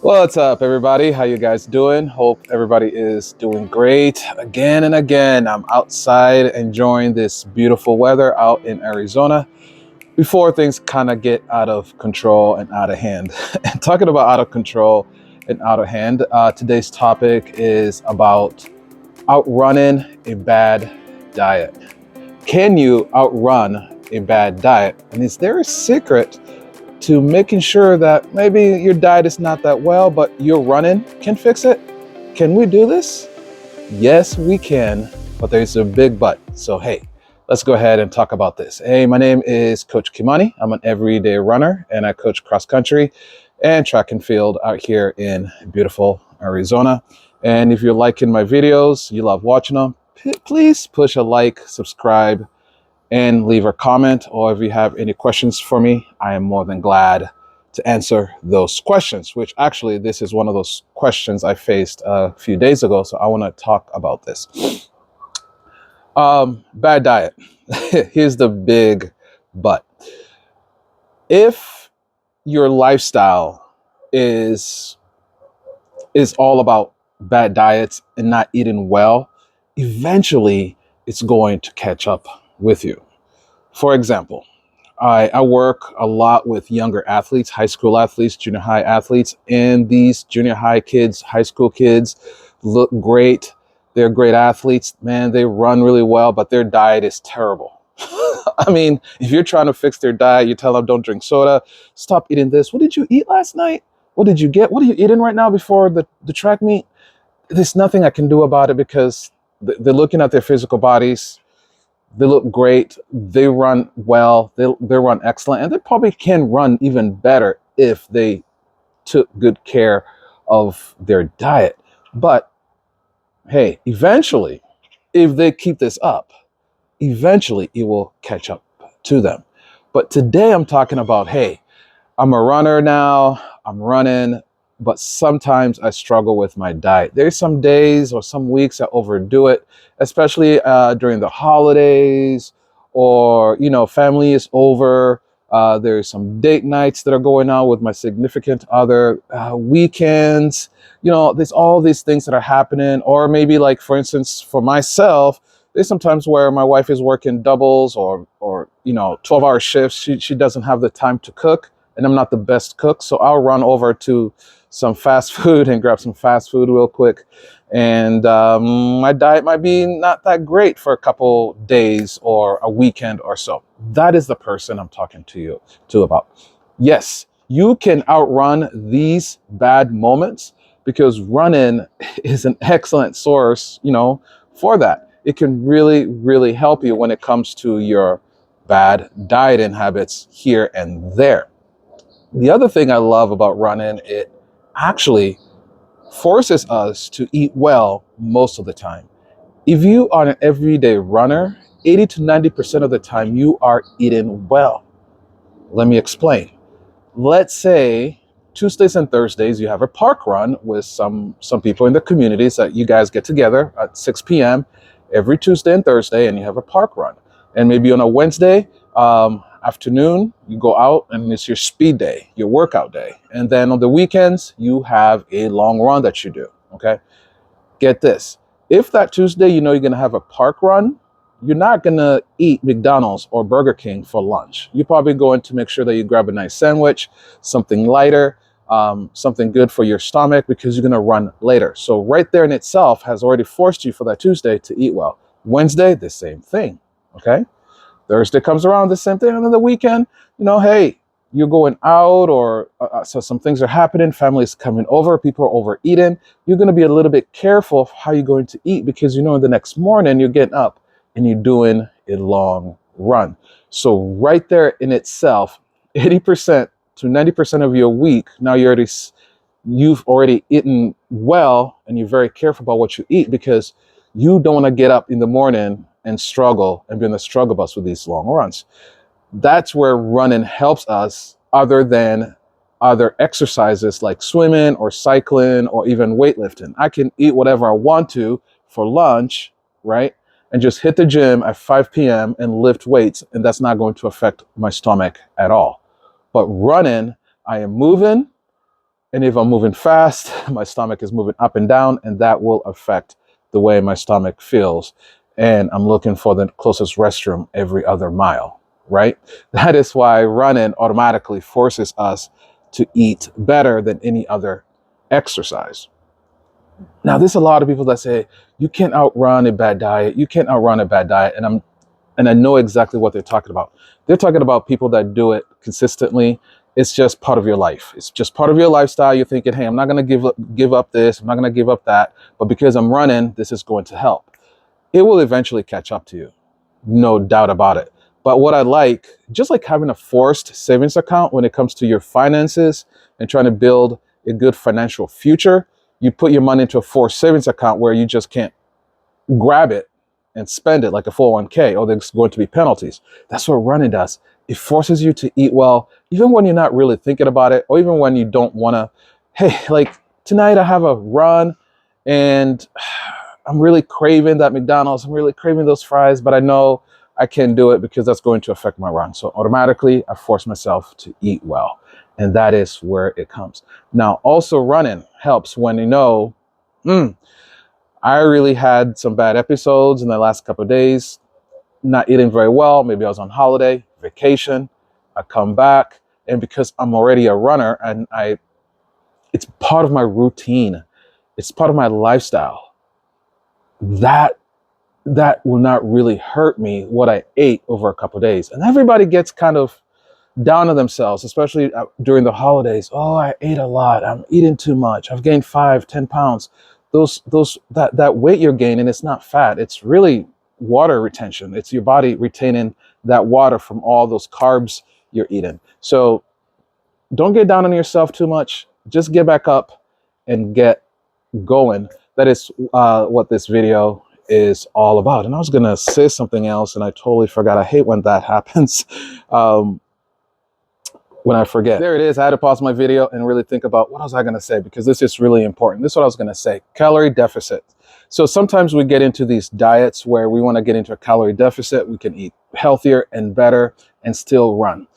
What's up, everybody? How you guys doing? Hope everybody is doing great. Again and again, I'm outside enjoying this beautiful weather out in Arizona before things kind of get out of control and out of hand. And talking about out of control and out of hand, today's topic is about outrunning a bad diet. Can you outrun a bad diet? And is there a secret to making sure that maybe your diet is not that well, but your running can fix it? Can we do this? Yes, we can, but there's a big but. So, hey, let's go ahead and talk about this. Hey, my name is Coach Kimani. I'm an everyday runner and I coach cross country and track and field out here in beautiful Arizona. And if you're liking my videos, you love watching them, please push a like, subscribe, and leave a comment. Or if you have any questions for me, I am more than glad to answer those questions, which actually this is one of those questions I faced a few days ago. So I want to talk about this. Bad diet. Here's the big but. If your lifestyle is all about bad diets and not eating well, eventually it's going to catch up with you. For example, I work a lot with younger athletes, high school athletes, junior high athletes, and these junior high kids, high school kids look great. They're great athletes. Man, they run really well, but their diet is terrible. I mean, if you're trying to fix their diet, you tell them don't drink soda, stop eating this. What did you eat last night? What did you get? What are you eating right now before the track meet? There's nothing I can do about it because they're looking at their physical bodies. They look great. They run well. They run excellent. And they probably can run even better if they took good care of their diet. But hey, eventually, if they keep this up, eventually it will catch up to them. But today I'm talking about, hey, I'm a runner now. I'm running, but sometimes I struggle with my diet. There's some days or some weeks I overdo it, especially during the holidays or, family is over. There's some date nights that are going on with my significant other, weekends. There's all these things that are happening. Or maybe like, for instance, for myself, there's sometimes where my wife is working doubles or 12-hour shifts. She doesn't have the time to cook and I'm not the best cook. So I'll run over to some fast food and grab some fast food real quick. And my diet might be not that great for a couple days or a weekend or so. That is the person I'm talking to you about. Yes, you can outrun these bad moments because running is an excellent source, for that. It can really, really help you when it comes to your bad dieting habits here and there. The other thing I love about running, it actually forces us to eat well most of the time. If you are an everyday runner, 80 to 90% of the time you are eating well. Let me explain. Let's say Tuesdays and Thursdays you have a park run with some people in the communities that you guys get together at 6 p.m. every Tuesday and Thursday and you have a park run. And maybe on a Wednesday afternoon, you go out and it's your speed day, your workout day. And then on the weekends, you have a long run that you do, okay? Get this. If that Tuesday, you're going to have a park run, you're not going to eat McDonald's or Burger King for lunch. You're probably going to make sure that you grab a nice sandwich, something lighter, something good for your stomach because you're going to run later. So right there in itself has already forced you for that Tuesday to eat well. Wednesday, the same thing, okay? Thursday comes around, the same thing. And then the weekend, hey, you're going out or so some things are happening. Family's coming over. People are overeating. You're going to be a little bit careful of how you're going to eat because the next morning you're getting up and you're doing a long run. So right there in itself, 80% to 90% of your week, now you've already eaten well and you're very careful about what you eat because you don't want to get up in the morning and struggle and be on the struggle bus with these long runs. That's where running helps us other than other exercises like swimming or cycling or even weightlifting. I can eat whatever I want to for lunch, right? And just hit the gym at 5 p.m. and lift weights. And that's not going to affect my stomach at all. But running, I am moving, And if I'm moving fast, my stomach is moving up and down, and that will affect the way my stomach feels. And I'm looking for the closest restroom every other mile, right? That is why running automatically forces us to eat better than any other exercise. Now, there's a lot of people that say, you can't outrun a bad diet. You can't outrun a bad diet. And I know exactly what they're talking about. They're talking about people that do it consistently. It's just part of your life. It's just part of your lifestyle. You're thinking, hey, I'm not going to give up this. I'm not going to give up that. But because I'm running, this is going to help. It will eventually catch up to you. No doubt about it. But what I like, just like having a forced savings account when it comes to your finances and trying to build a good financial future, you put your money into a forced savings account where you just can't grab it and spend it like a 401k, or there's going to be penalties. That's what running does. It forces you to eat well, even when you're not really thinking about it, or even when you don't want to. Hey, like tonight I have a run and I'm really craving that McDonald's. I'm really craving those fries, but I know I can't do it because that's going to affect my run. So automatically I force myself to eat well. And that is where it comes. Now, also running helps when you know, I really had some bad episodes in the last couple of days, not eating very well. Maybe I was on holiday, vacation. I come back, and because I'm already a runner and it's part of my routine, it's part of my lifestyle. That will not really hurt me what I ate over a couple of days. And everybody gets kind of down on themselves, especially during the holidays. Oh, I ate a lot. I'm eating too much. I've gained 5, 10 pounds. That weight you're gaining, it's not fat. It's really water retention. It's your body retaining that water from all those carbs you're eating. So don't get down on yourself too much. Just get back up and get going. That is what this video is all about. And I was gonna say something else and I totally forgot. I hate when that happens. When I forget. There it is. I had to pause my video and really think about what was I going to say, because this is really important. This is what I was going to say. Calorie deficit. So sometimes we get into these diets where we want to get into a calorie deficit. We can eat healthier and better and still run.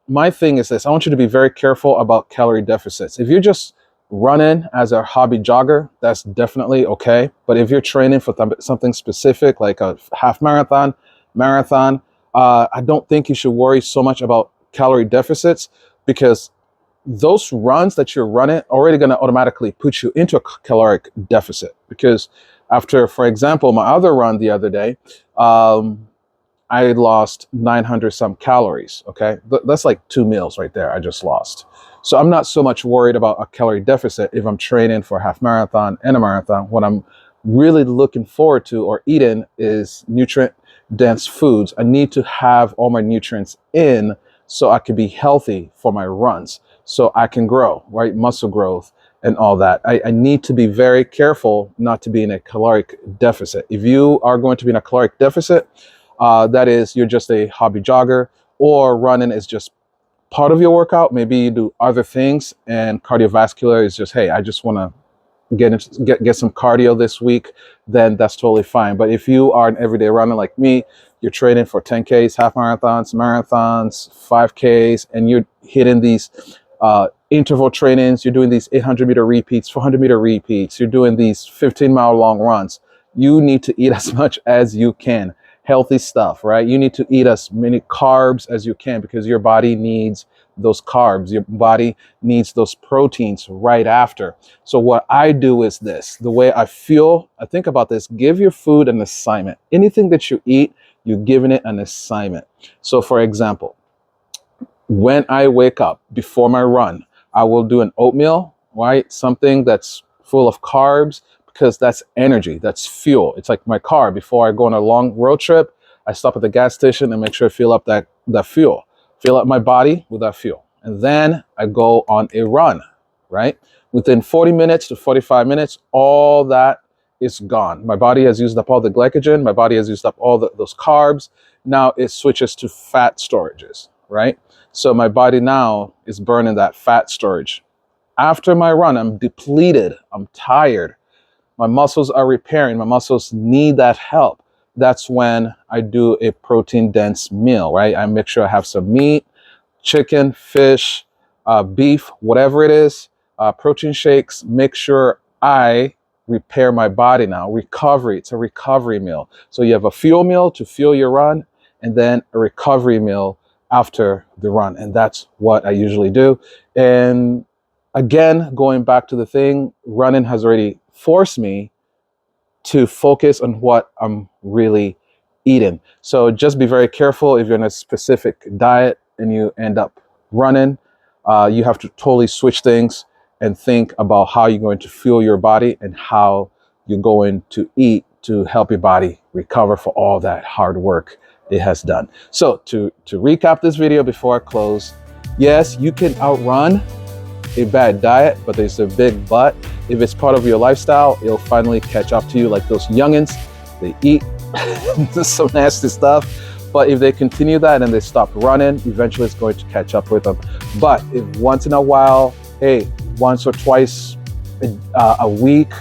My thing is this. I want you to be very careful about calorie deficits. If you're just running as a hobby jogger, that's definitely okay. But if you're training for something specific, like a half marathon, I don't think you should worry so much about calorie deficits, because those runs that you're running already going to automatically put you into a caloric deficit. Because after, for example, my other run the other day, I lost 900 some calories. Okay, that's like 2 meals right there I just lost. So I'm not so much worried about a calorie deficit if I'm training for a half marathon and a marathon. What I'm really looking forward to or eating is nutrient dense foods. I need to have all my nutrients in so I can be healthy for my runs, so I can grow, right? Muscle growth and all that. I need to be very careful not to be in a caloric deficit. If you are going to be in a caloric deficit, that is, you're just a hobby jogger, or running is just part of your workout. Maybe you do other things, and cardiovascular is just, hey, I just want to get some cardio this week, then that's totally fine. But if you are an everyday runner like me, you're training for 10Ks, half marathons, 5Ks, and you're hitting these interval trainings, you're doing these 800-meter repeats, 400-meter repeats, you're doing these 15-mile long runs, you need to eat as much as you can. Healthy stuff, right? You need to eat as many carbs as you can, because your body needs those carbs. Your body needs those proteins right after. So what I do is this. The way I think about this: give your food an assignment. Anything that you eat, you're giving it an assignment. So for example, when I wake up before my run, I will do an oatmeal, right? Something that's full of carbs, because that's energy, that's fuel. It's like my car. Before I go on a long road trip, I stop at the gas station and make sure I fill up that fuel, fill up my body with that fuel. And then I go on a run, right? Within 40 minutes to 45 minutes, all that is gone. My body has used up all the glycogen. My body has used up all those carbs. Now it switches to fat storages, right? So my body now is burning that fat storage. After my run, I'm depleted. I'm tired. My muscles are repairing. My muscles need that help. That's when I do a protein dense meal, right? I make sure I have some meat, chicken, fish, beef, whatever it is, protein shakes. Make sure I repair my body now. Recovery, it's a recovery meal. So you have a fuel meal to fuel your run, and then a recovery meal after the run. And that's what I usually do. And again, going back to the thing, running has already forced me to focus on what I'm really eating. So just be very careful if you're in a specific diet and you end up running. You have to totally switch things and think about how you're going to fuel your body and how you're going to eat to help your body recover for all that hard work it has done. So to recap this video before I close, yes, you can outrun a bad diet, but there's a big but. If it's part of your lifestyle, it'll finally catch up to you. Like those youngins, they eat some nasty stuff, but if they continue that and they stop running, eventually it's going to catch up with them. But if once in a while, hey, once or twice a week,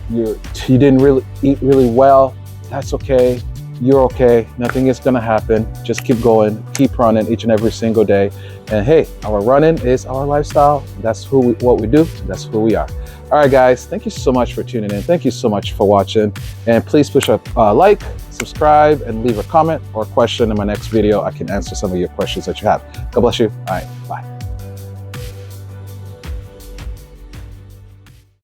you didn't really eat really well, that's okay. You're okay. Nothing is going to happen. Just keep going, keep running each and every single day. And hey, our running is our lifestyle. That's what we do. That's who we are. All right, guys, thank you so much for tuning in. Thank you so much for watching. And please push a like, subscribe, and leave a comment or question in my next video. I can answer some of your questions that you have. God bless you. All right, bye.